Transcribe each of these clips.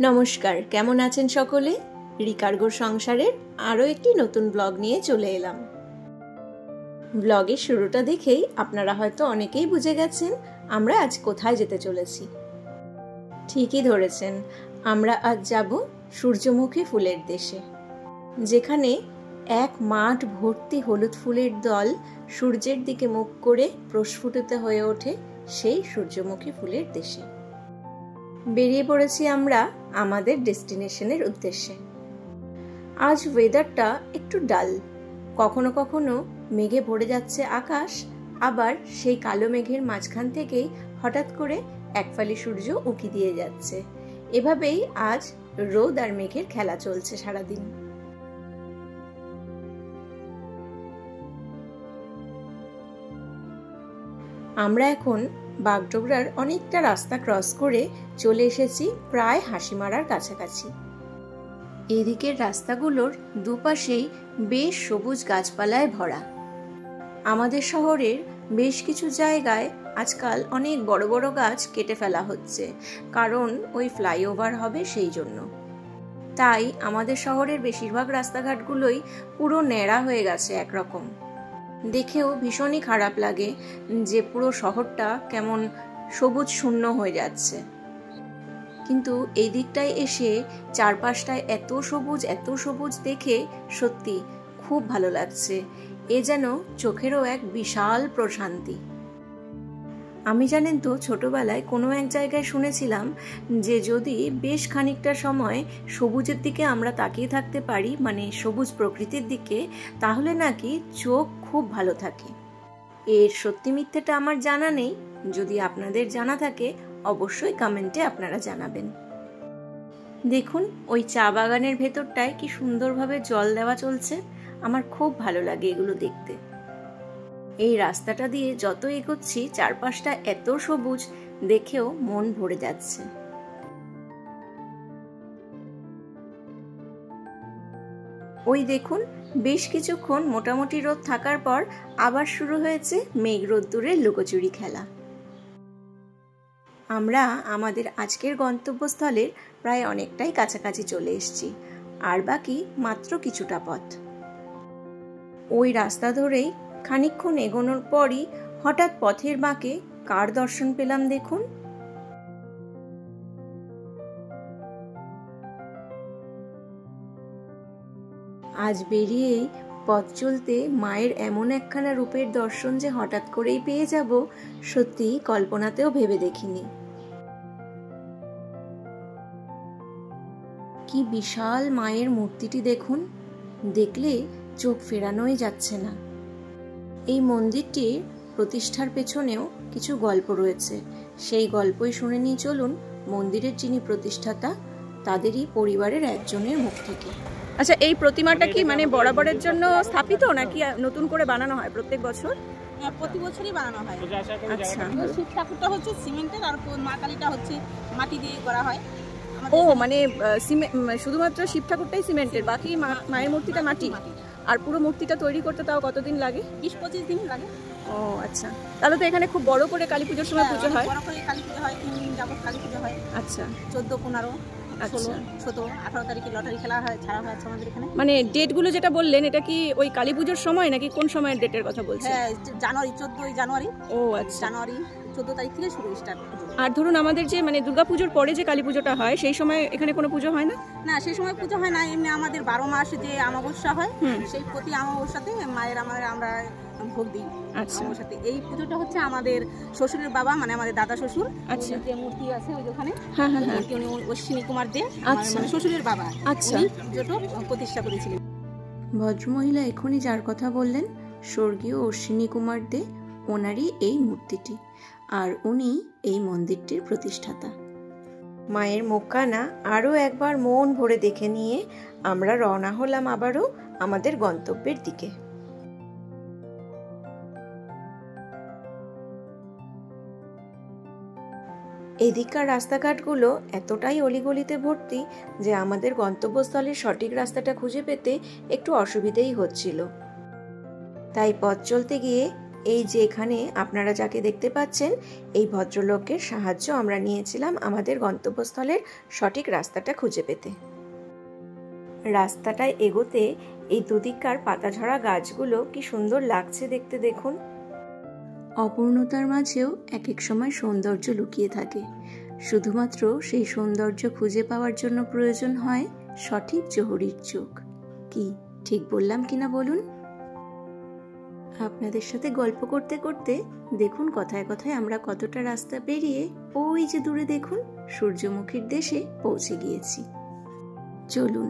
নমস্কার, কেমন আছেন সকলে? রিকার্গোর সংসারের আরও একটি নতুন ব্লগ নিয়ে চলে এলাম। ব্লগের শুরুটা দেখেই আপনারা হয়তো অনেকেই বুঝে গেছেন আমরা আজ কোথায় যেতে চলেছি। ঠিকই ধরেছেন, আমরা আজ যাব সূর্যমুখী ফুলের দেশে, যেখানে এক মাঠ ভর্তি হলুদ ফুলের দল সূর্যের দিকে মুখ করে প্রস্ফুটিত হয়ে ওঠে সেই সূর্যমুখী ফুলের দেশে। বেরিয়ে পড়েছি আমরা আমাদের ডেস্টিনেশনের উদ্দেশ্যে। আজ ওয়েদারটা একটু ডাল, কখনো কখনো মেঘে ভরে যাচ্ছে আকাশ, আবার সেই কালো মেঘের মাঝখান থেকেই হঠাৎ করে একফালি সূর্য উঁকি দিয়ে যাচ্ছে। এভাবেই আজ রোদ আর মেঘের খেলা চলছে সারাদিন। আমরা এখন বাগডোগরার অনেকটা রাস্তা ক্রস করে চলে এসেছি প্রায় হাসিমারার কাছাকাছি। এদিকের রাস্তাগুলোর দুপাশেই বেশ সবুজ গাছপালায় ভরা। আমাদের শহরের বেশ কিছু জায়গায় আজকাল অনেক বড় বড় গাছ কেটে ফেলা হচ্ছে, কারণ ওই ফ্লাইওভার হবে সেই জন্য। তাই আমাদের শহরের বেশিরভাগ রাস্তাঘাটগুলোই পুরো ন্যাড়া হয়ে গেছে একরকম। দেখেও ভীষণই খারাপ লাগে যে পুরো শহরটা কেমন সবুজ শূন্য হয়ে যাচ্ছে। কিন্তু এই দিকটায় এসে চারপাশটায় এত সবুজ দেখে সত্যি খুব ভালো লাগছে। এ যেন চোখেরও এক বিশাল প্রশান্তি। আমি জানেন তো, ছোটবেলায় কোনো এক জায়গায় শুনেছিলাম যে যদি বেশ খানিকটা সময় সবুজের দিকে আমরা তাকিয়ে থাকতে পারি, মানে সবুজ প্রকৃতির দিকে, তাহলে নাকি চোখ খুব ভালো থাকে। এর সত্যি মিথ্যেটা আমার জানা নেই, যদি আপনাদের জানা থাকে অবশ্যই কমেন্টে আপনারা জানাবেন। দেখুন ওই চা বাগানের ভেতরটায় কি সুন্দরভাবে জল দেওয়া চলছে, আমার খুব ভালো লাগে এগুলো দেখতে। এই রাস্তাটা দিয়ে যত এগোচ্ছি চারপাশটা এত সবুজ, দেখেও মন ভরে যাচ্ছে। ওই দেখুন, বেশ কিছুক্ষণ মোটামুটি রোদ থাকার পর আবার শুরু হয়েছে মেঘ রোদ্দুরের লুকোচুরি খেলা। আমরা আমাদের আজকের গন্তব্যস্থলের প্রায় অনেকটাই কাছাকাছি চলে এসেছি, আর বাকি মাত্র কিছুটা পথ। ওই রাস্তা ধরেই খানিকক্ষণ এগোনোর পরই হঠাৎ পথের বাঁকে কার দর্শন পেলাম দেখুন। আজ বেরিয়েই পথ চলতে মায়ের এমন একখানা রূপের দর্শন যে হঠাৎ করেই পেয়ে যাব, সত্যি কল্পনাতেও ভেবে দেখিনি। কি বিশাল মায়ের মূর্তিটি দেখুন, দেখলে চোখ ফেরানোই যাচ্ছে না। এই মন্দিরটির প্রতিষ্ঠার পেছনেও কিছু গল্প রয়েছে, সেই গল্পই শুনে নিয়ে চলুন মন্দিরের যিনি প্রতিষ্ঠাতা তাদেরই পরিবারের একজনের মুখ থেকে। আচ্ছা, এই প্রতিমাটা কি মানে বরাবরের জন্য স্থাপিত নাকি নতুন করে বানানো হয় প্রত্যেক বছর? প্রতি বছরই বানানো হয়। আচ্ছা, শিব ঠাকুরটা হচ্ছে সিমেন্টের, আর মা কালীটা হচ্ছে মাটি দিয়ে করা হয়। ও মানে শুধুমাত্র শিব ঠাকুরটাই সিমেন্টের, বাকি মায়ের মূর্তিটা মাটি। আর পুরো মূর্তিটা তৈরি করতে তাও কতদিন লাগে? 20-25 দিন লাগে। ও আচ্ছা, তাহলে তো এখানে খুব বড় করে কালী পুজোর সময় পুজো হয়? বড় করে কালী পুজো হয়, 3 দিন যাবত কালী পুজো হয়। আচ্ছা, 14, 15, 16, 17, 18 তারিখে লটারি খেলা হয়, ছাড়া হয় আমাদের এখানে। মানে ডেটগুলো যেটা বললেন এটা কি ওই কালী পুজোর সময় নাকি কোন সময়ের ডেটের কথা বলছেন? হ্যাঁ, জানুয়ারি, 14 জানুয়ারি। ও আচ্ছা, জানুয়ারি 14 তারিখ থেকে শুরু স্টার্ট। আর ধরুন আমাদের যে মানে দুর্গাপুজোর পরে যে কালী পুজোটা হয় সেই সময় এখানে কোনো পুজো হয় না? না, সেই সময় পুজো হয় না। এমনি আমাদের 12 মাস যে অমাবস্যা হয়, সেই প্রতি অমাবস্যাতে মায়ের আমরা ভোগ দিই। আচ্ছা, অমাবস্যাতে এই পুজোটা হচ্ছে আমাদের শ্বশুরের বাবা, মানে আমাদের দাদা শ্বশুর। আচ্ছা, যে মূর্তি আছে ওই ওখানে, হ্যাঁ হ্যাঁ, উনি অশ্বিনী কুমার দে, আচ্ছা, মানে শ্বশুরের বাবা। আচ্ছা, পুজোটা প্রতিষ্ঠা করেছিলেন। ভদ্রমহিলা এখনই যার কথা বললেন স্বর্গীয় অশ্বিনী কুমার দে, ওনারই এই মূর্তিটি, আর উনি এই মন্দিরটির প্রতিষ্ঠাতা। মায়ের মুখখানা আরও একবার মন ভরে দেখে নিয়ে আমরা রওনা হলাম আবারও আমাদের গন্তব্যের দিকে। এদিককার রাস্তাঘাটগুলো এতটাই অলিগলিতে ভর্তি যে আমাদের গন্তব্যস্থলের সঠিক রাস্তাটা খুঁজে পেতে একটু অসুবিধেই হচ্ছিল। তাই পথ চলতে গিয়ে এই যে এখানে আপনারা যাকে দেখতে পাচ্ছেন, এই ভদ্রলোকের সাহায্য আমরা নিয়েছিলাম আমাদের গন্তব্যস্থলের সঠিক রাস্তাটা খুঁজে পেতে। রাস্তাটায় এগোতে এই দুদিককার পাতাঝরা গাছগুলো কি সুন্দর লাগছে দেখতে, দেখুন। অপূর্ণতার মাঝেও এক এক সময় সৌন্দর্য লুকিয়ে থাকে। শুধুমাত্র সেই সৌন্দর্য খুঁজে পাওয়ার জন্য প্রয়োজন হয় সঠিক জহুরির চোখ। কি ঠিক বললাম কিনা বলুন? আপনাদের সাথে গল্প করতে করতে দেখুন কথায় কথায় আমরা কতটা রাস্তা পেরিয়ে ওই যে দূরে দেখুন সূর্যমুখীর দেশে পৌঁছে গিয়েছি। চলুন,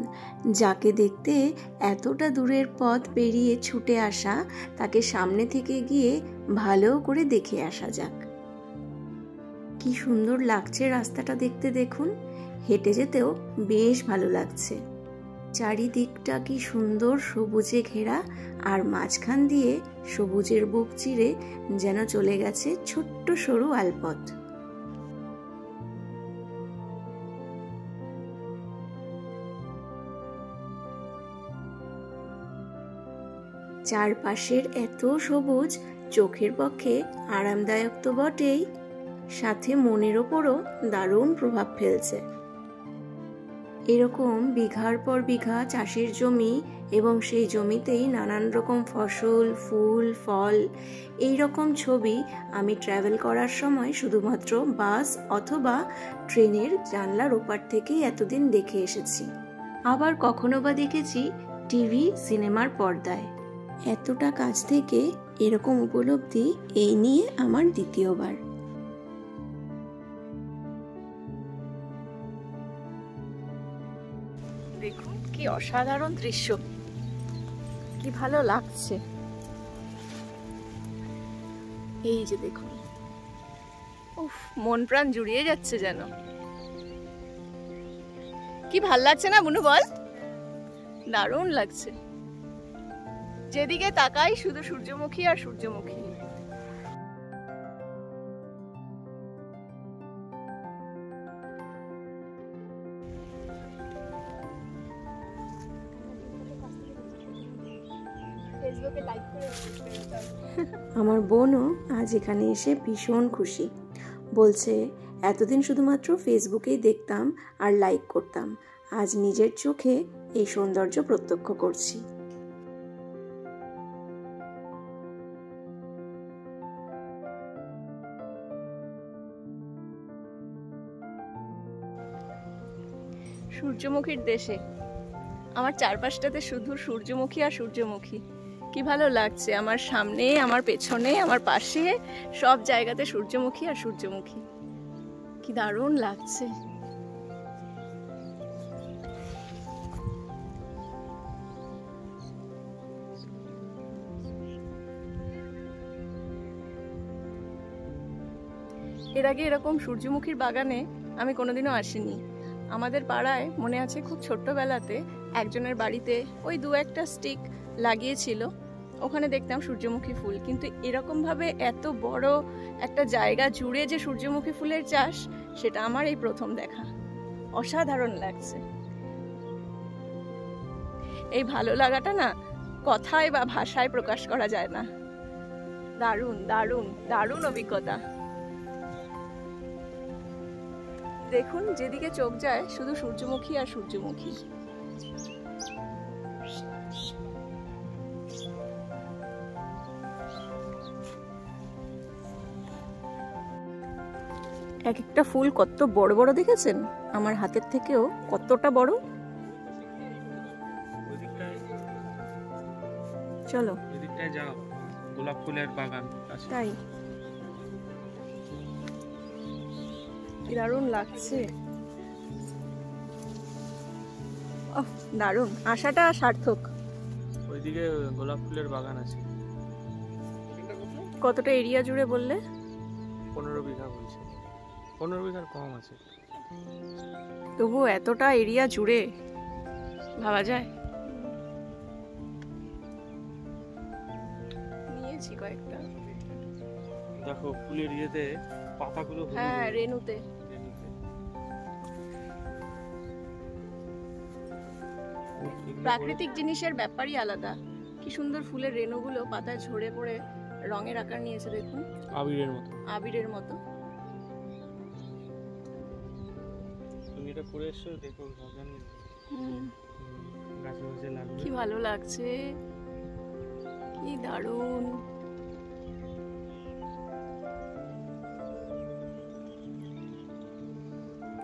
যাকে দেখতে এতটা দূরের পথ পেরিয়ে ছুটে আসা, তাকে সামনে থেকে গিয়ে ভালো করে দেখে আসা যাক। কি সুন্দর লাগছে রাস্তাটা দেখতে, দেখুন। হেঁটে যেতেও বেশ ভালো লাগছে। চারিদিকটা কি সুন্দর সবুজে ঘেরা, আর মাঝখান দিয়ে সবুজের বুক চিরে যেন চলে গেছে ছোট্ট সরু আলপথ। চারপাশের এত সবুজ চোখের পক্ষে আরামদায়ক তো বটেই, সাথে মনের ওপরও দারুণ প্রভাব ফেলছে। এরকম বিঘার পর বিঘা চাষের জমি এবং সেই জমিতেই নানান রকম ফসল, ফুল, ফল, এই রকম ছবি আমি ট্রাভেল করার সময় শুধুমাত্র বাস অথবা ট্রেনের জানলার ওপার থেকেই এতদিন দেখে এসেছি। আবার কখনো বা দেখেছি টিভি, সিনেমার পর্দায়। এতটা কাছ থেকে এরকম উপলব্ধি এই নিয়ে আমার দ্বিতীয়বার। দেখুন কি অসাধারণ দৃশ্য, কি ভালো লাগছে। এই যে দেখুন, উফ, মন প্রাণ জুড়িয়ে যাচ্ছে যেন। কি ভাল লাগছে না বুনু, বল? দারুণ লাগছে। যেদিকে তাকাই শুধু সূর্যমুখী আর সূর্যমুখী। আমার বোনও আজ এখানে এসে ভীষণ খুশি। বলছে এতদিন শুধুমাত্র ফেসবুকেই দেখতাম আর লাইক করতাম, আজ নিজের চোখে এই সৌন্দর্য প্রত্যক্ষ করছি। সূর্যমুখীর দেশে আমার চারপাশটাতে শুধু সূর্যমুখী আর সূর্যমুখী। কি ভালো লাগছে। আমার সামনে, আমার পেছনে, আমার পাশে সব জায়গাতে সূর্যমুখী আর সূর্যমুখী। কি দারুণ লাগছে। এর আগে এরকম সূর্যমুখীর বাগানে আমি কোনোদিনও আসিনি। আমাদের পাড়ায় মনে আছে খুব ছোট্টবেলাতে একজনের বাড়িতে ওই দু একটা স্টিক লাগিয়েছিল, ওখানে দেখতাম সূর্যমুখী ফুল। কিন্তু এরকমভাবে এত বড় একটা জায়গা জুড়ে যে সূর্যমুখী ফুলের চাষ, সেটা আমার এই প্রথম দেখা। অসাধারণ লাগছে। এই ভালো লাগাটা না কথায় বা ভাষায় প্রকাশ করা যায় না। দারুণ দারুণ দারুণ অভিজ্ঞতা। দেখুন, যেদিকে চোখ যায় শুধু সূর্যমুখী আর সূর্যমুখী। এক একটা ফুল কত বড় বড় দেখেছেন? আমার হাতের থেকেও কতটা বড়। চলো এদিকটায় যাও, গোলাপ ফুলের বাগান আছে। তাই কি দারুণ লাগছে। দারুণ, আশাটা সার্থক। ওইদিকে গোলাপ ফুলের বাগান আছে। কতটা এরিয়া জুড়ে বললে? 15 বিঘা বলছে। 15 বিঘার কম আছে। তবু এতটা এরিয়া জুড়ে ভাবা যায়। নিয়েছি কয়েকটা। দেখো ফুলের ইয়েতে পাতাগুলো, হ্যাঁ, রেনুতে। প্রাকৃতিক জিনিসের ব্যাপারই আলাদা। কি সুন্দর ফুলের রেণুগুলো পাতায় ঝরে পড়ে রঙের আকার নিয়েছে দেখুন, আবিরের মতো। তুমি এটা পরে এসছো, দেখো গাছে গাছে লাগবে। কি ভালো লাগছে, কি দারুণ।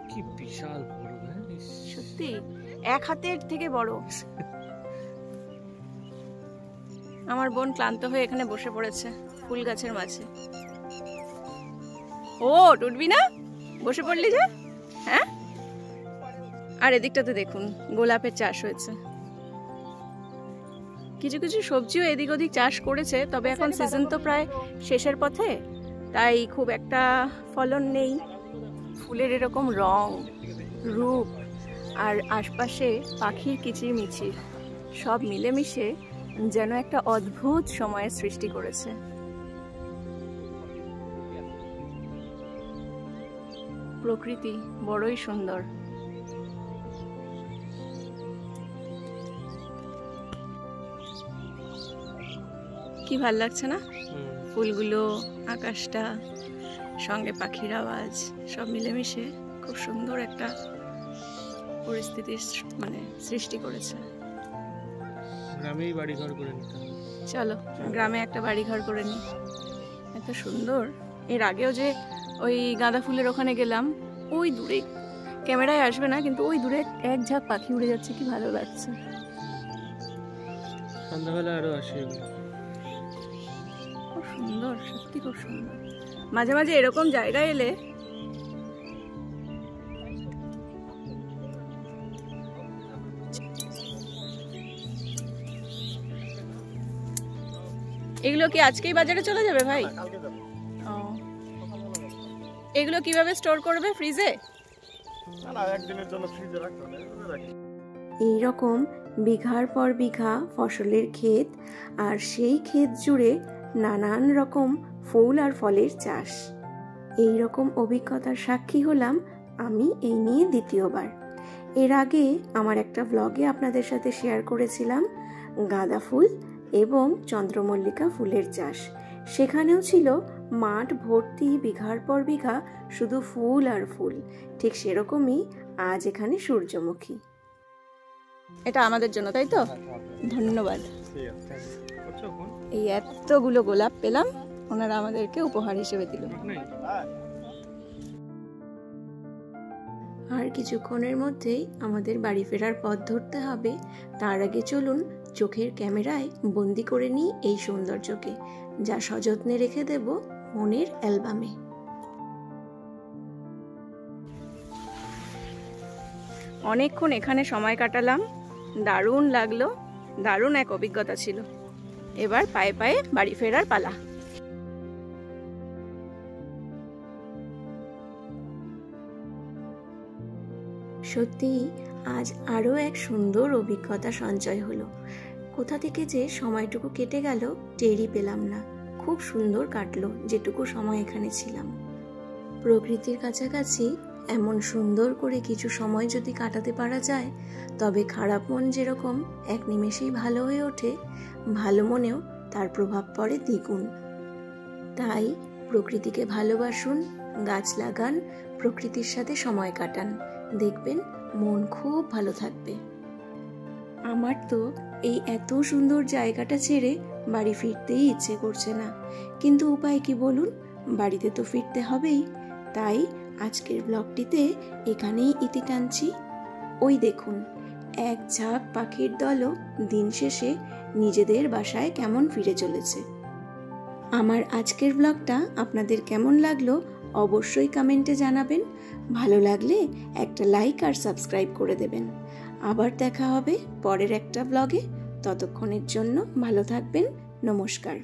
কি বিশাল বড়, হ্যাঁ সত্যি এক হাতের থেকে বড়। আমার বোন ক্লান্ত হয়ে এখানে বসে পড়েছে ফুল গাছের মাঝে। ও উঠবি না, বসে পড়লি যে? হ্যাঁ, আর এদিকটাতে দেখুন গোলাপের চাষ হয়েছে। কিছু কিছু সবজিও এদিক ওদিক চাষ করেছে, তবে এখন সিজন তো প্রায় শেষের পথে, তাই খুব একটা ফলন নেই। ফুলের এরকম রং রূপ আর আশপাশে পাখির কিচিরমিচির সব মিলেমিশে যেন একটা অদ্ভুত সময়ের সৃষ্টি করেছে। প্রকৃতি বড়ই সুন্দর। কি ভাল লাগছে না ফুলগুলো, আকাশটা, সঙ্গে পাখির আওয়াজ সব মিলেমিশে খুব সুন্দর একটা পরিস্থিতির মানে সৃষ্টি করেছে। গ্রামেই বাড়ি ঘর করে নিতে হবে। চলো গ্রামে একটা বাড়ি ঘর করে নিই। এত সুন্দর। এর আগেও যে ওই গাঁদা ফুলের ওখানে গেলাম, ওই দূরে, ক্যামেরায় আসবে না কিন্তু ওই দূরে এক ঝাঁক পাখি উড়ে যাচ্ছে, কি ভালো লাগছে। সন্ধ্যাবেলা আরো আসে, খুব সুন্দর, সত্যি খুব সুন্দর। মাঝে মাঝে এরকম জায়গায় এলে এগুলো কি আজকেই বাজারে চলে যাবে ভাই? ও, এগুলো কিভাবে স্টোর করবে? ফ্রিজে? না, একদিনের জন্য ফ্রিজে রাখতে হবে। এইরকম বিঘার পর বিঘা ফসলের ক্ষেত, আর সেই ক্ষেত জুড়ে নানান রকম ফুল আর ফলের চাষ। এই রকম অভিজ্ঞতার সাক্ষী হলাম আমি এই নিয়ে দ্বিতীয়বার। এর আগে আমার একটা ব্লগে আপনাদের সাথে শেয়ার করেছিলাম গাঁদা ফুল এবং চন্দ্রমল্লিকা ফুলের চাষ। সেখানেও ছিল মাঠ ভর্তি বিঘার পর বিঘা শুধু ফুল আর ফুল। ঠিক সেরকমই আজ এখানে সূর্যমুখী। এটা আমাদের জন্য, তাই তো? ধন্যবাদ। এই এতগুলো গোলাপ পেলাম, ওনারা আমাদেরকে উপহার হিসেবে দিল। আর কিছুক্ষণের মধ্যেই আমাদের বাড়ি ফেরার পথ ধরতে হবে। তার আগে চলুন চোখের ক্যামেরায় বন্দি করে নিই এই সৌন্দর্যকে, যা সযত্নে রেখে দেব মনের অ্যালবামে। অনেকক্ষণ এখানে সময় কাটালাম, দারুণ লাগলো, দারুণ এক অভিজ্ঞতা ছিল। এবার পায়ে পায়ে বাড়ি ফেরার পালা। সত্যিই আজ আরও এক সুন্দর অভিজ্ঞতা সঞ্চয় হলো। কোথা থেকে যে সময়টুকু কেটে গেল টেরই পেলাম না। খুব সুন্দর কাটলো যেটুকু সময় এখানে ছিলাম। প্রকৃতির কাছাকাছি এমন সুন্দর করে কিছু সময় যদি কাটাতে পারা যায়, তবে খারাপ মন যেরকম এক নিমেষেই ভালো হয়ে ওঠে, ভালো মনেও তার প্রভাব পড়ে দ্বিগুণ। তাই প্রকৃতিকে ভালোবাসুন, গাছ লাগান, প্রকৃতির সাথে সময় কাটান, দেখবেন মন খুব ভালো থাকবে। আমার তো এই এত সুন্দর জায়গাটা ছেড়ে বাড়ি ফিরতেই ইচ্ছে করছে না, কিন্তু উপায় কি বলুন? বাড়িতে তো ফিরতে হবেই। তাই আজকের ব্লগটিতে এখানেই ইতি টানছি। ওই দেখুন, এক ঝাঁক পাখির দলও দিন শেষে নিজেদের বাসায় কেমন ফিরে চলেছে। আমার আজকের ব্লগটা আপনাদের কেমন লাগলো অবশ্যই কমেন্টে জানাবেন। ভালো লাগলে একটা লাইক আর সাবস্ক্রাইব করে দেবেন। আবার দেখা হবে পরের একটা ব্লগে। ততক্ষণের জন্য ভালো থাকবেন। নমস্কার।